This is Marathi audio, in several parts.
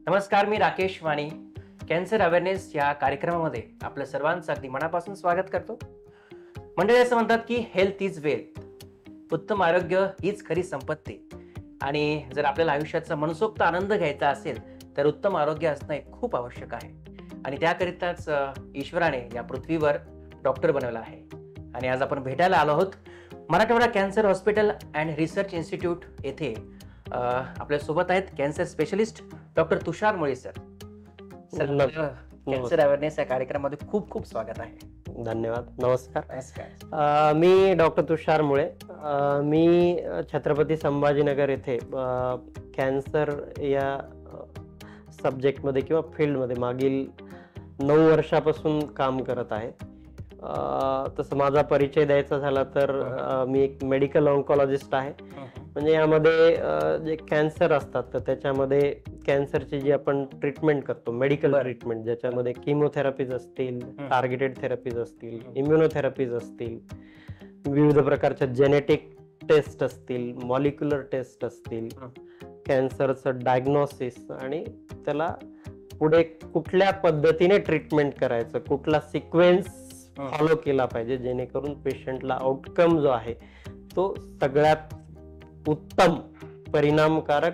नमस्कार, मी राकेश वाणी. कॅन्सर अवेअरनेस या कार्यक्रमामध्ये आपलं सर्वांचं अगदी मनापासून स्वागत करतो. मंडळी असं म्हणतात की हेल्थ इज वेल्थ. उत्तम आरोग्य हीच खरी संपत्ती. आणि जर आपल्याला आयुष्याचा मनसोक्त आनंद घ्यायचा असेल तर उत्तम आरोग्य असणं हे खूप आवश्यक आहे. आणि त्याकरिताच ईश्वराने या पृथ्वीवर डॉक्टर बनवला आहे. आणि आज आपण भेटायला आलो आहोत Marathwada cancer hospital and research institute येथे. आपल्यासोबत आहेत कॅन्सर स्पेशलिस्ट डॉक्टर तुषार मुळे सर. कॅन्सर अवेअरनेस या कार्यक्रमामध्ये खूप खूप स्वागत आहे. धन्यवाद. नमस्कार. मी डॉक्टर तुषार मुळे. मी छत्रपती संभाजीनगर येथे कॅन्सर या सब्जेक्टमध्ये किंवा फील्डमध्ये मागील 9 वर्षापासून काम करत आहे. तसं माझा परिचय द्यायचा झाला तर मी एक मेडिकल ऑन्कॉलॉजिस्ट आहे. म्हणजे यामध्ये जे कॅन्सर असतात तर त्याच्यामध्ये कॅन्सरची जी आपण ट्रीटमेंट करतो, मेडिकल ट्रीटमेंट, ज्याच्यामध्ये किमोथेरपीज असतील, टार्गेटेड थेरपीज असतील, इम्युनोथेरपीज असतील, विविध प्रकारच्या जेनेटिक टेस्ट असतील, मॉलिक्युलर टेस्ट असतील, कॅन्सरचं डायग्नोसिस आणि त्याला पुढे कुठल्या पद्धतीने ट्रीटमेंट करायचं, कुठला सिक्वेन्स फॉलो केला पाहिजे जेणेकरून पेशंटला आउटकम जो आहे तो सगळ्यात उत्तम परिणामकारक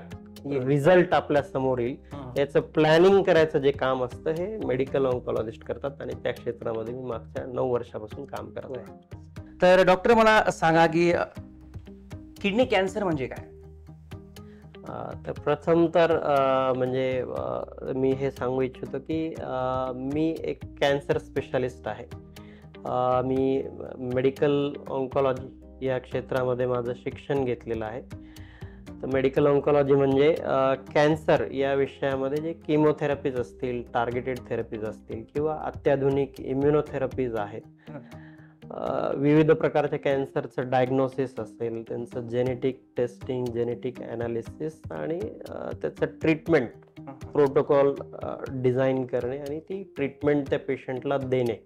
रिझल्ट आपल्या समोर येईल, याचं प्लॅनिंग करायचं जे काम असतं हे मेडिकल ऑन्कॉलॉजिस्ट करतात. आणि त्या क्षेत्रामध्ये मी मागच्या 9 वर्षापासून काम करत आहे. तर डॉक्टर मला सांगा की किडनी कॅन्सर म्हणजे काय? तर प्रथम तर म्हणजे मी हे सांगू इच्छितो की मी एक कॅन्सर स्पेशालिस्ट आहे. मी मेडिकल ऑन्कॉलॉजी या क्षेत्रामध्ये माझं शिक्षण घेतलेलं आहे. तर मेडिकल ऑन्कॉलॉजी म्हणजे कॅन्सर या विषयामध्ये जे किमोथेरपीज असतील, टार्गेटेड थेरपीज असतील किंवा अत्याधुनिक इम्युनोथेरपीज आहेत, विविध प्रकारच्या कॅन्सरचं डायग्नोसिस असेल, त्यांचं जेनेटिक टेस्टिंग, जेनेटिक ॲनालिसिस आणि त्याचं ट्रीटमेंट प्रोटोकॉल डिझाईन करणे आणि ती ट्रीटमेंट त्या पेशंटला देणे.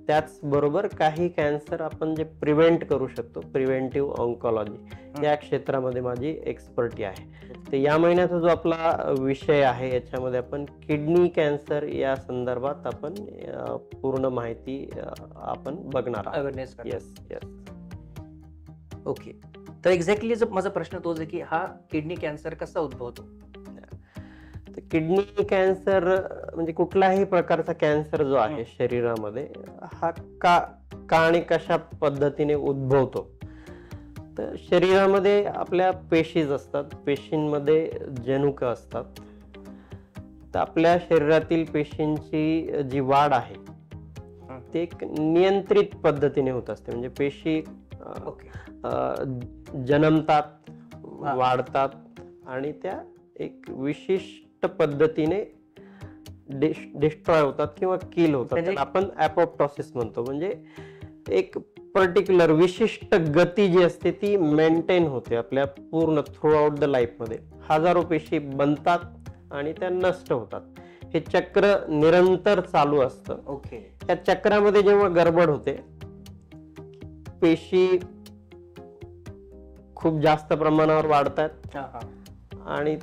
त्याचबरोबर काही कॅन्सर आपण जे प्रिव्हेंट करू शकतो, प्रिव्हेंटिव्ह ऑन्कॉलॉजी या क्षेत्रामध्ये माझी एक्सपर्टी आहे. तर या महिन्याचा जो आपला विषय आहे याच्यामध्ये आपण किडनी कॅन्सर या संदर्भात आपण पूर्ण माहिती आपण बघणार आहोत. अवेअरनेस. Yes yes. ओके. तर एक्झॅक्टली माझा प्रश्न तोच आहे की हा किडनी कॅन्सर कसा उद्भवतो? किडनी कॅन्सर म्हणजे कुठल्याही प्रकारचा कॅन्सर जो आहे शरीरामध्ये हा का आणि कशा पद्धतीने उद्भवतो. तर शरीरामध्ये आपल्या पेशीज असतात, पेशींमध्ये जनुक असतात. तर आपल्या शरीरातील पेशींची जी वाढ आहे ती एक नियंत्रित पद्धतीने होत असते. म्हणजे पेशी जन्मतात, वाढतात आणि त्या एक विशिष्ट पद्धतीने डिस्ट्रॉय होतात किंवा किल होतात. त्याला आपण ॲपोप्टोसिस म्हणतो. म्हणजे एक पर्टिक्युलर विशिष्ट गती जी असते ती मेंटेन होते आपल्या पूर्ण थ्रू आउट द लाईफमध्ये. हजारो पेशी बनतात आणि त्या नष्ट होतात. हे चक्र निरंतर चालू असतं. ओके. त्या चक्रामध्ये जेव्हा गडबड होते, पेशी खूप जास्त प्रमाणावर वाढतात आणि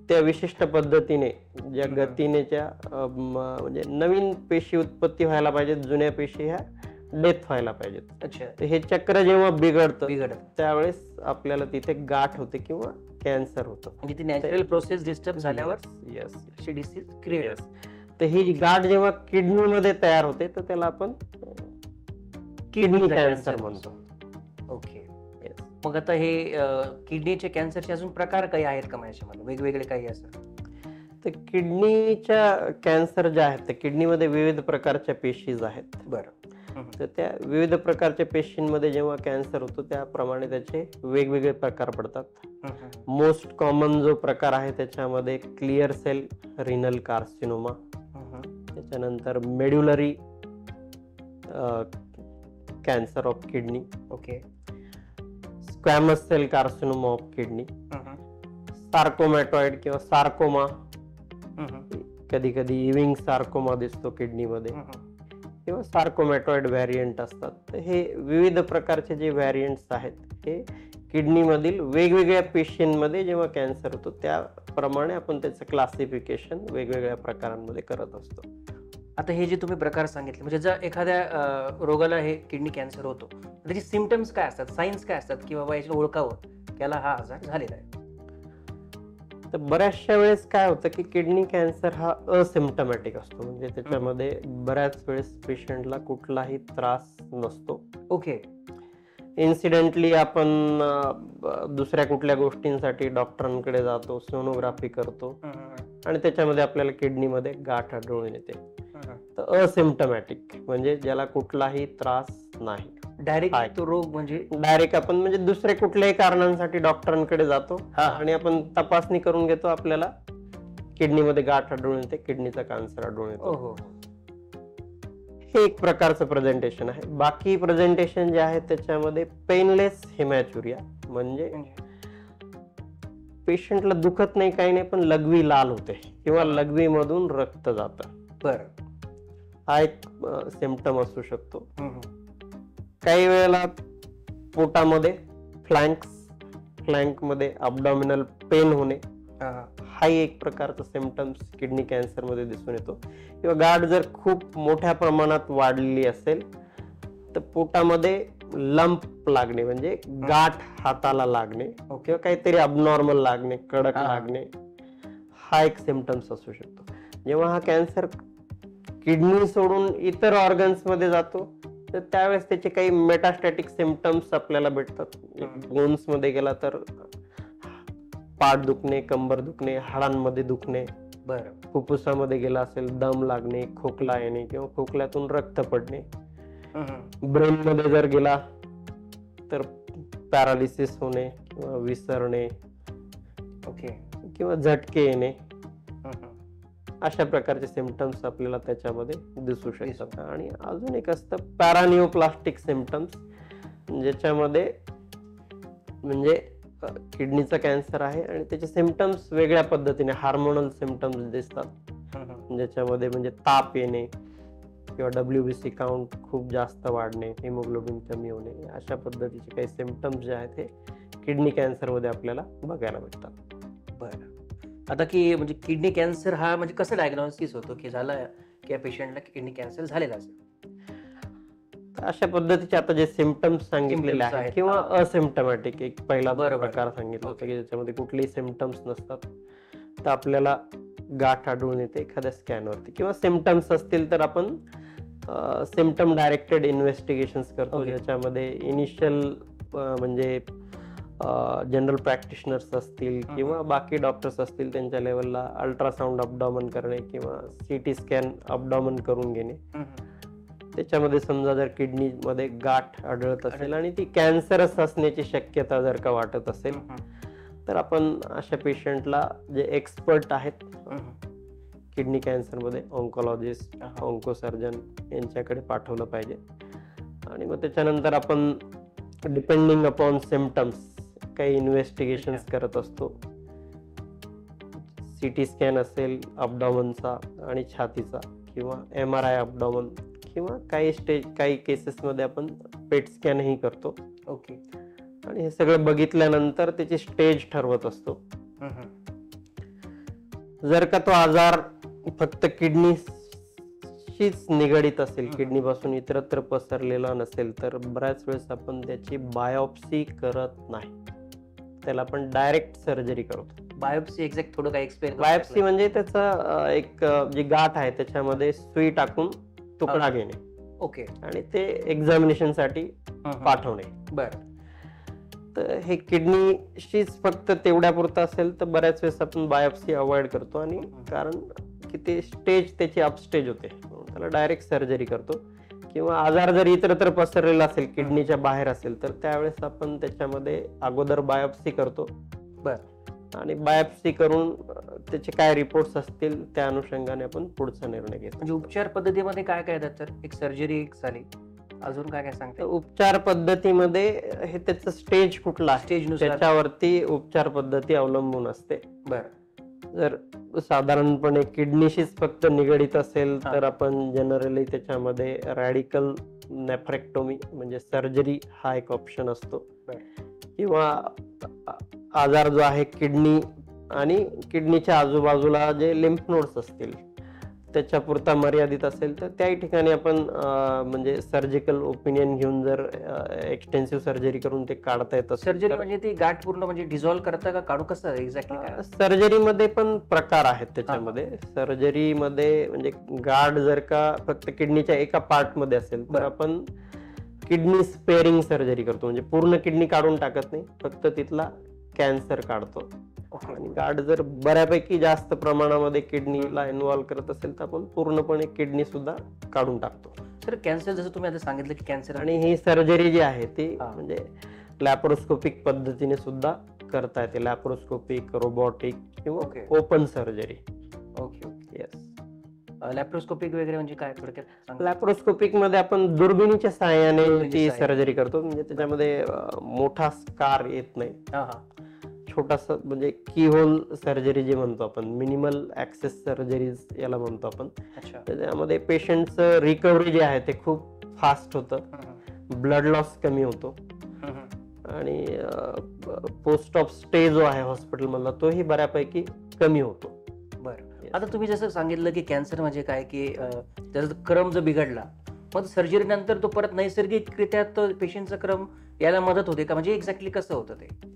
त्या विशिष्ट पद्धतीने ज्या गतीनेच्या म्हणजे नवीन पेशी उत्पत्ती व्हायला पाहिजेत, जुन्या पेशी ह्या डेथ व्हायला पाहिजेत. अच्छा. तर हे चक्र जेव्हा बिघडतं त्यावेळेस आपल्याला तिथे गाठ होते किंवा कॅन्सर होतं. म्हणजे ती नॅचरल प्रोसेस डिस्टर्ब झाल्यावर येस डिसीज क्रिएट. तर ही गाठ जेव्हा किडनीमध्ये तयार होते तर त्याला आपण किडनी कॅन्सर म्हणतो. ओके. मग आता हे किडनीचे कॅन्सरचे अजून प्रकार काही आहेत का माझ्यामध्ये, वेगवेगळे काही असं? तर किडनीच्या कॅन्सर ज्या आहेत त्या किडनीमध्ये विविध प्रकारच्या पेशीज आहेत. बरं. तर त्या विविध प्रकारच्या पेशींमध्ये जेव्हा कॅन्सर होतो त्याप्रमाणे त्याचे वेगवेगळे प्रकार पडतात. मोस्ट कॉमन जो प्रकार आहे त्याच्यामध्ये क्लिअर सेल रिनल कार्सिनोमा, त्याच्यानंतर medullary cancer of kidney, okay, squamous cell carcinoma of kidney, sarcomatoid किंवा सार्कोमा, कधी कधी इविंग सार्कोमा दिसतो किडनीमध्ये, किंवा सार्कोमॅटॉइड व्हॅरियंट असतात. तर हे विविध प्रकारचे जे व्हॅरियंट्स आहेत हे किडनीमधील वेगवेगळ्या पेशींमध्ये जेव्हा कॅन्सर होतो त्या प्रमाणे आपण त्याचं क्लासिफिकेशन वेगवेगळ्या प्रकारांमध्ये करत असतो. आता हे जे तुम्ही प्रकार सांगितले, म्हणजे जर एखाद्या रोगाला हे किडनी कॅन्सर होतो, त्याचे सिम्पटम्स काय असतात, सायन्स काय असतात, की बाबा याच्याला ओळखावं त्याला हा आजार झालेला आहे? तर बऱ्याचशा वेळेस काय होतं की किडनी कॅन्सर हा असिम्प्टमॅटिक असतो, म्हणजे त्याच्यामध्ये बऱ्याच वेळेस पेशंटला कुठलाही त्रास नसतो. ओके. इन्सिडेंटली आपण दुसऱ्या कुठल्या गोष्टींसाठी डॉक्टरांकडे जातो, सोनोग्राफी करतो आणि त्याच्यामध्ये आपल्याला किडनीमध्ये गाठ आढळून येते. तर असिम्प्टमॅटिक म्हणजे ज्याला कुठलाही त्रास नाही, डायरेक्ट तो रोग म्हणजे डायरेक्ट आपण म्हणजे दुसऱ्या कुठल्याही कारणांसाठी डॉक्टरांकडे जातो आणि आपण तपासणी करून घेतो, आपल्याला किडनीमध्ये गाठ आढळून येते, किडनीचा कॅन्सर आढळून येतो. हे एक प्रकारचं प्रेझेंटेशन आहे. बाकी प्रेझेंटेशन जे आहे त्याच्यामध्ये पेनलेस हेमॅच्युरिया, म्हणजे पेशंटला दुखत नाही, काही नाही, पण लघवी लाल होते किंवा लघवीमधून रक्त जातं. बरं. हा एक सिम्पटम असू शकतो. काही वेळेला पोटामध्ये फ्लँक मध्ये अबडॉमिनल पेन होणे, हाही एक प्रकारचा सिम्पटम्स किडनी कॅन्सर मध्ये दिसून येतो. किंवा गाठ जर खूप मोठ्या प्रमाणात वाढलेली असेल तर पोटामध्ये लंप लागणे, म्हणजे गाठ हाताला लागणे किंवा काहीतरी अबनॉर्मल लागणे, कडक लागणे, हा एक सिम्पटम्स असू शकतो. जेव्हा हा कॅन्सर किडनी सोडून इतर ऑर्गन्स मध्ये जातो तर त्यावेळेस त्याचे काही मेटास्टॅटिक सिम्पटम्स आपल्याला भेटतात. बोन्स मध्ये गेला तर पाठ दुखणे, कंबर दुखणे, हाडांमध्ये दुखणे. बरं. फुफ्फुसामध्ये गेला असेल दम लागणे, खोकला येणे किंवा खोकल्यातून रक्त पडणे. ब्रेन मध्ये जर गेला तर पॅरालिसिस होणे किंवा विसरणे, ओके, किंवा झटके येणे, अशा प्रकारचे सिम्पटम्स आपल्याला त्याच्यामध्ये दिसू शकतात. आणि अजून एक असतं पॅरानिओप्लास्टिक सिम्पटम्स, ज्याच्यामध्ये म्हणजे किडनीचा कॅन्सर आहे आणि त्याचे सिम्पटम्स वेगळ्या पद्धतीने हार्मोनल सिम्पटम्स दिसतात, ज्याच्यामध्ये म्हणजे ताप येणे किंवा WBC काउंट खूप जास्त वाढणे, हिमोग्लोबिन कमी होणे, अशा पद्धतीचे काही सिम्पटम्स जे आहेत ते किडनी कॅन्सर मध्ये आपल्याला बघायला भेटतात. बरं. आता की म्हणजे किडनी कॅन्सर हा म्हणजे कसं डायग्नोसिस होतो की झालं की या पेशंटला किडनी कॅन्सर झालेला असेल? अशा पद्धतीचे आता जे सिम्पटम्स सांगितलेले आहेत किंवा असिम्प्टमॅटिक एक पहिला प्रकार सांगितला होता की ज्याच्यामध्ये कुठलेही सिम्पटम्स नसतात, तर आपल्याला गाठ आढळून येते एखाद्या स्कॅनवरती, किंवा सिम्पटम्स असतील तर आपण सिम्पटम डायरेक्टेड इन्व्हेस्टिगेशन्स करतो, ज्याच्यामध्ये इनिशियल म्हणजे जनरल प्रॅक्टिशनर्स असतील किंवा बाकी डॉक्टर्स असतील त्यांच्या लेवलला अल्ट्रासाऊंड अपडॉमन करणे किंवा CT स्कॅन अपडॉमन करून घेणे. त्याच्यामध्ये समजा जर किडनी मध्ये गाठ आढळत असेल आणि ती कॅन्सरस असण्याची शक्यता जर का वाटत असेल तर आपण अशा पेशंटला जे एक्सपर्ट आहेत किडनी कॅन्सर मध्ये, ऑन्कोलॉजिस्ट, ऑन्कोसर्जन यांच्याकडे पाठवलं पाहिजे. आणि मग त्याच्यानंतर आपण डिपेंडिंग अपॉन सिम्पटम्स काही इन्व्हेस्टिगेशन्स करत असतो. CT स्कॅन असेल अबडॉमनचा आणि छातीचा, किंवा MRI अबडॉमन, किंवा काही केसेसमध्ये आपण पेट स्कॅनही करतो. ओके. आणि हे सगळं बघितल्यानंतर त्याची स्टेज ठरवत असतो. जर का तो आजार फक्त किडनीशीच निगडित असेल, किडनी पासून इतरत्र पसरलेला नसेल, तर बऱ्याच वेळेस आपण त्याची बायोप्सी करत नाही, त्याला आपण डायरेक्ट सर्जरी करतो. बायोप्सी एक्झॅक्ट थोडं काय एक्सप्लेन? बायोप्सी म्हणजे त्याचं एक जी गाठ आहे त्याच्यामध्ये सुई टाकून तुकडा घेणे, ओके, आणि ते एक्झामिनेशन साठी पाठवणे. बरं. तर हे किडनीशीच फक्त तेवढ्या पुरतं असेल तर बऱ्याच वेळेस आपण बायोप्सी अवॉइड करतो, आणि कारण की ते स्टेज त्याची अपस्टेज होते, त्याला डायरेक्ट सर्जरी करतो. किंवा आजार जर इतरत्र पसरलेला असेल, किडनीच्या बाहेर असेल, तर त्यावेळेस आपण त्याच्यामध्ये अगोदर बायोप्सी करतो. बरं. आणि बायोप्सी करून त्याचे काय रिपोर्ट्स असतील त्या अनुषंगाने आपण पुढचा निर्णय घेतो. म्हणजे उपचार पद्धतीमध्ये काय काय येतात? तर एक सर्जरी एक झाली, अजून काय काय सांगते? उपचार पद्धतीमध्ये हे त्याचं स्टेज कुठला स्टेजनुसार त्याच्यावरती उपचार पद्धती अवलंबून असते. बरं. जर साधारणपणे किडनीशीच फक्त निगडित असेल तर आपण जनरली त्याच्यामध्ये रॅडिकल नेफ्रेक्टोमी म्हणजे सर्जरी हा एक ऑप्शन असतो. किंवा आजार जो आहे किडनी आणि किडनीच्या आजूबाजूला जे लिम्फ नोड्स असतील त्याच्या पुरता मर्यादित असेल तर त्याही ठिकाणी आपण म्हणजे सर्जिकल ओपिनियन घेऊन जर एक्सटेन्सिव्ह सर्जरी करून ते काढता येत असेल. सर्जरी म्हणजे ती गाठ पूर्ण म्हणजे डिझॉल्व्ह करता का काढू, कसं एक्झॅक्टली काय? सर्जरीमध्ये पण प्रकार आहेत त्याच्यामध्ये. सर्जरीमध्ये म्हणजे गाठ जर का फक्त किडनीच्या एका पार्ट मध्ये असेल तर आपण किडनी स्पेअरिंग सर्जरी करतो, म्हणजे पूर्ण किडनी काढून टाकत नाही, फक्त तिथला कॅन्सर काढतो. आणि गाठ जर बऱ्यापैकी जास्त प्रमाणामध्ये किडनीला इन्व्हॉल्व करत असेल तर आपण पूर्णपणे किडनी सुद्धा काढून टाकतो. सर कॅन्सर जसं तुम्ही आता सांगितलं की कॅन्सर, आणि ही सर्जरी जी आहे ती म्हणजे लॅप्रोस्कोपिक पद्धतीने सुद्धा करता येते. लॅप्रोस्कोपिक, रोबोटिक किंवा open surgery. Okay okay. Yes. Laparoscopic वगैरे म्हणजे काय थोडक्यात? लॅप्रोस्कोपिक मध्ये आपण दुर्बिणीच्या सहाय्याने ती सर्जरी करतो, म्हणजे त्याच्यामध्ये मोठा स्कार येत नाही. छोटासा म्हणजे की होल सर्जरी जे म्हणतो आपण, मिनिमल ऍक्सेस सर्जरीज याला म्हणतो आपण. त्याच्यामध्ये पेशंटचं रिकव्हरी जे आहे ते खूप फास्ट होतं, ब्लड लॉस कमी होतो आणि पोस्ट ऑफ स्टे जो आहे हॉस्पिटल मधला तोही बऱ्यापैकी कमी होतो. बरं, आता तुम्ही जसं सांगितलं की कॅन्सर म्हणजे काय की त्याचा क्रम जर बिघडला मग सर्जरी नंतर तो परत नैसर्गिकरित्या तो पेशंटचा क्रम यायला मदत होते का, म्हणजे एक्झॅक्टली कसं होतं ते?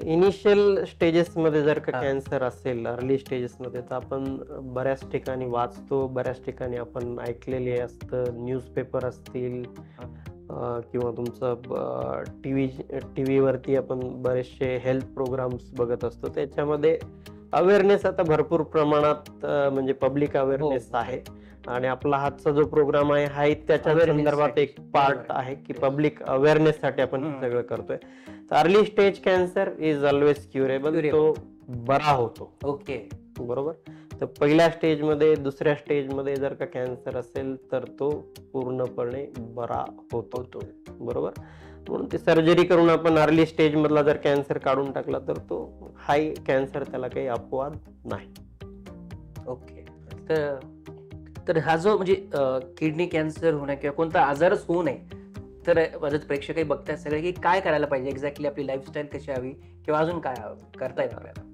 इनिशियल स्टेजेस मध्ये जर का कॅन्सर असेल, अर्ली स्टेजेस मध्ये, तर आपण बऱ्याच ठिकाणी वाचतो, बऱ्याच ठिकाणी आपण ऐकलेले असतं, न्यूजपेपर असतील किंवा तुमचं टीव्हीवरती आपण बरेचसे हेल्थ प्रोग्राम्स बघत असतो. त्याच्यामध्ये अवेअरनेस आता भरपूर प्रमाणात म्हणजे पब्लिक अवेअरनेस आहे आणि आपला हातचा जो प्रोग्राम आहे हा त्याच्या संदर्भात एक पार्ट आहे की पब्लिक अवेअरनेस साठी आपण सगळं करतोय. Early stage cancer is always curable, तो बरा होतो. ओके, बरोबर. तर पहिल्या स्टेज मध्ये, दुसऱ्या स्टेज मध्ये जर का कॅन्सर असेल तर तो पूर्णपणे बरा होतो. बरोबर. म्हणून ती सर्जरी करून आपण अर्ली स्टेज मधला जर कॅन्सर काढून टाकला तर तो हाय कॅन्सर, त्याला काही अपवाद नाही. ओके. तर हा जो म्हणजे किडनी कॅन्सर होणं किंवा कोणता आजारच होऊ नये, तर माझं प्रेक्षकही बघतायत सगळे की काय करायला पाहिजे, एक्झॅक्टली आपली लाईफस्टाईल कशी हवी किंवा अजून काय करता येईल आपल्याला?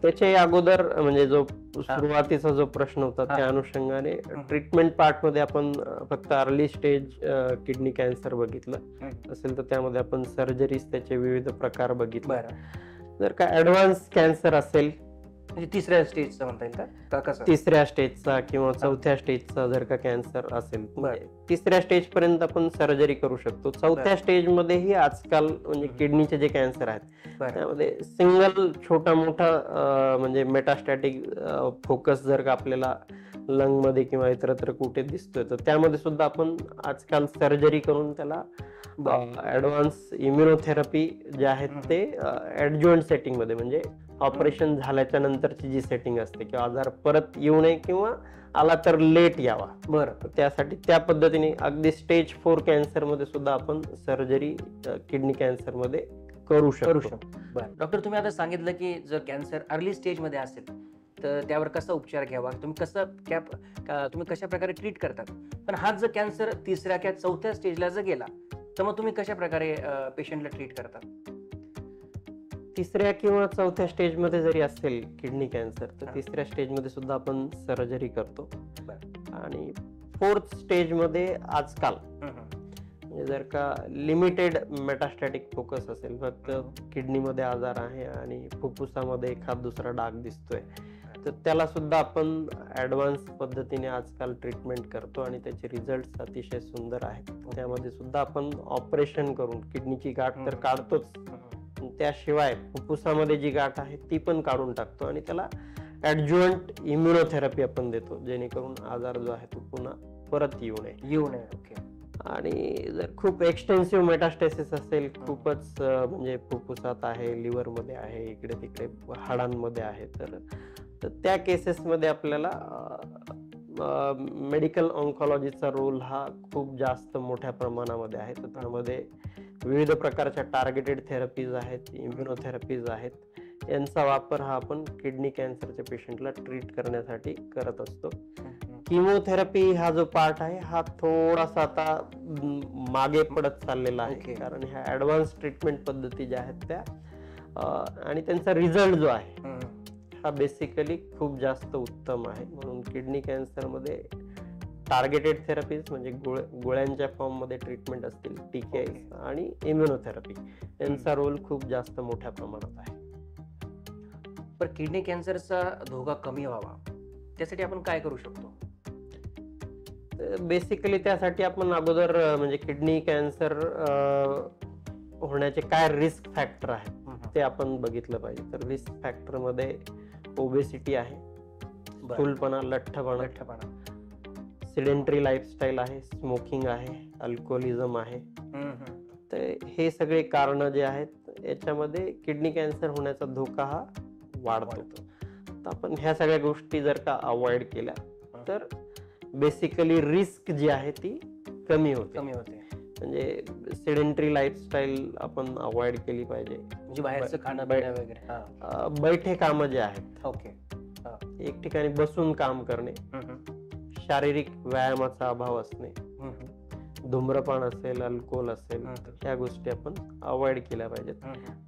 त्याच्या अगोदर म्हणजे जो सुरुवातीचा जो प्रश्न होता त्या अनुषंगाने ट्रीटमेंट पार्ट मध्ये आपण फक्त अर्ली स्टेज किडनी कॅन्सर बघितलं असेल तर त्यामध्ये आपण सर्जरीज त्याचे विविध प्रकार बघितले. जर का ऍडव्हान्स कॅन्सर असेल, म्हणजे तिसऱ्या स्टेजचा म्हणता येईल का कसं? तिसऱ्या स्टेजचा किंवा चौथ्या स्टेजचा जर का कॅन्सर असेल, तिसऱ्या स्टेज पर्यंत आपण सर्जरी करू शकतो. चौथ्या स्टेज मध्येही आजकाल म्हणजे किडनीचे जे कॅन्सर आहेत त्यामध्ये सिंगल छोटा मोठा म्हणजे मेटास्टॅटिक फोकस जर का आपल्याला लंग मध्ये किंवा इतरत्र कुठे दिसतोय तर त्यामध्ये सुद्धा आपण आजकाल सर्जरी करून त्याला ऍडव्हान्स इम्युनोथेरपी जे आहेत ते ऍडज्युएंट सेटिंग मध्ये, म्हणजे ऑपरेशन झाल्याच्या नंतरची जी सेटिंग असते किंवा आजार परत येऊ नये किंवा आला तर लेट यावा, बरं, त्यासाठी त्या पद्धतीने अगदी स्टेज 4 कॅन्सर मध्ये सुद्धा आपण सर्जरी किडनी कॅन्सर मध्ये करू शकतो. बरं डॉक्टर, तुम्ही आता सांगितलं की जर कॅन्सर अर्ली स्टेज मध्ये असेल तर त्यावर कसा उपचार घ्यावा, तुम्ही कशा प्रकारे ट्रीट करतात. पण हाच जर कॅन्सर तिसऱ्या किंवा चौथ्या स्टेजला जर गेला तर मग तुम्ही कशा प्रकारे पेशंटला ट्रीट करतात? तिसऱ्या किंवा चौथ्या स्टेज मध्ये जरी असेल किडनी कॅन्सर तर तिसऱ्या स्टेज मध्ये सुद्धा आपण सर्जरी करतो. आणि 4th स्टेज मध्ये आजकाल म्हणजे जर का लिमिटेड मेटास्टॅटिक फोकस असेल, फक्त किडनी मध्ये आजार आहे आणि फुफ्फुसामध्ये एखाद दुसरा डाग दिसतोय, तर त्याला सुद्धा आपण ऍडव्हान्स पद्धतीने आजकाल ट्रीटमेंट करतो आणि त्याचे रिझल्ट अतिशय सुंदर आहेत. त्यामध्ये सुद्धा आपण ऑपरेशन करून किडनीची गाठ तर काढतोच, त्याशिवाय फुफ्फुसामध्ये जी गाठ आहे ती पण काढून टाकतो आणि त्याला ऍडज्युएंट इम्युनोथेरपी आपण देतो, जेणेकरून आजार जो आहे तो पुन्हा परत येऊ नये. ओके. आणि जर खूप एक्सटेन्सिव्ह मेटास्टेसिस असेल, खूपच म्हणजे फुफ्फुसात आहे, लिव्हर मध्ये आहे, इकडे तिकडे हाडांमध्ये आहे, तर त्या केसेस मध्ये आपल्याला मेडिकल ऑन्कॉलॉजीचा रोल हा खूप जास्त मोठ्या प्रमाणामध्ये आहे. तर त्यामध्ये विविध प्रकारच्या टार्गेटेड थेरपीज आहेत, इम्युनोथेरपीज आहेत, यांचा वापर हा आपण किडनी कॅन्सरच्या पेशंटला ट्रीट करण्यासाठी करत असतो. किमोथेरपी हा जो पार्ट आहे हा थोडासा आता मागे पडत चाललेला आहे, कारण ह्या ऍडव्हान्स ट्रीटमेंट पद्धती ज्या आहेत त्या आणि त्यांचा रिझल्ट जो आहे हम्म. हा बेसिकली खूप जास्त उत्तम आहे. म्हणून किडनी कॅन्सरमध्ये टार्गेटेड थेरपीज म्हणजे गोळ्यांच्या फॉर्म मध्ये ट्रीटमेंट असतील, TKI आणि इम्युनोथेरपी यांचा रोल खूप जास्त मोठ्या प्रमाणात आहे. पण किडनी कॅन्सरचा धोका कमी व्हावा त्यासाठी आपण काय करू शकतो? बेसिकली त्यासाठी आपण अगोदर म्हणजे किडनी कॅन्सर होण्याचे काय रिस्क फॅक्टर आहेत ते आपण बघितलं पाहिजे. तर रिस्क फॅक्टर मध्ये ओबेसिटी आहे, स्थूलपणा, लठ्ठपणा, सिडेंटरी लाईफस्टाईल आहे, स्मोकिंग आहे, अल्कोहोलिझम आहे. तर हे सगळे कारण जे आहेत याच्यामध्ये किडनी कॅन्सर होण्याचा धोका हा वाढतो. तर आपण ह्या सगळ्या गोष्टी जर का अवॉइड केल्या तर बेसिकली रिस्क जी आहे ती कमी होते. म्हणजे सिडेंटरी लाईफस्टाईल आपण अवॉइड केली पाहिजे. म्हणजे बाहेरचं खाणं पिणं वगैरे, बैठे कामं जे आहेत, ओके, एक ठिकाणी बसून काम करणे, शारीरिक व्यायामाचा अभाव असणे, धूम्रपान असेल, अल्कोहोल असेल, ह्या गोष्टी आपण अवॉइड केल्या पाहिजेत.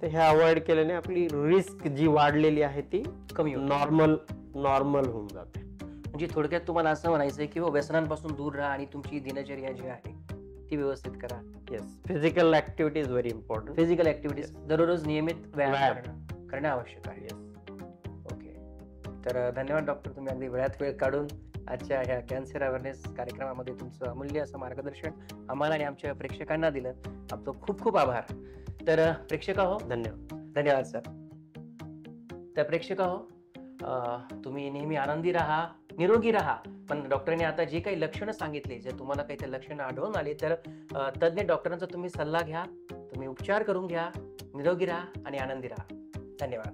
तर ह्या अवॉइड केल्याने आपली रिस्क जी वाढलेली आहे ती कमी नॉर्मल होऊन जाते. म्हणजे थोडक्यात तुम्हाला असं म्हणायचं की व्यसनांपासून दूर राहा आणि तुमची दिनचर्या जी आहे ती व्यवस्थित करा. Yes, physical activity is very important. Physical activities दररोज नियमित व्यायाम करणे आवश्यक आहे. ओके, तर धन्यवाद डॉक्टर, तुम्ही अगदी वेळात वेळ काढून आजच्या ह्या कॅन्सर अवेअरनेस कार्यक्रमामध्ये तुमचं अमूल्य असं मार्गदर्शन आम्हाला आणि आमच्या प्रेक्षकांना दिलं. आपलं खूप खूप आभार. तर प्रेक्षक हो, धन्यवाद सर. तर प्रेक्षक हो, तुम्ही नेहमी आनंदी राहा, निरोगी राहा. पण डॉक्टरांनी आता जे काही लक्षणं सांगितले, जर तुम्हाला काही ते लक्षणं आढळून आली तर तज्ज्ञ डॉक्टरांचा तुम्ही सल्ला घ्या, तुम्ही उपचार करून घ्या, निरोगी राहा आणि आनंदी राहा. धन्यवाद.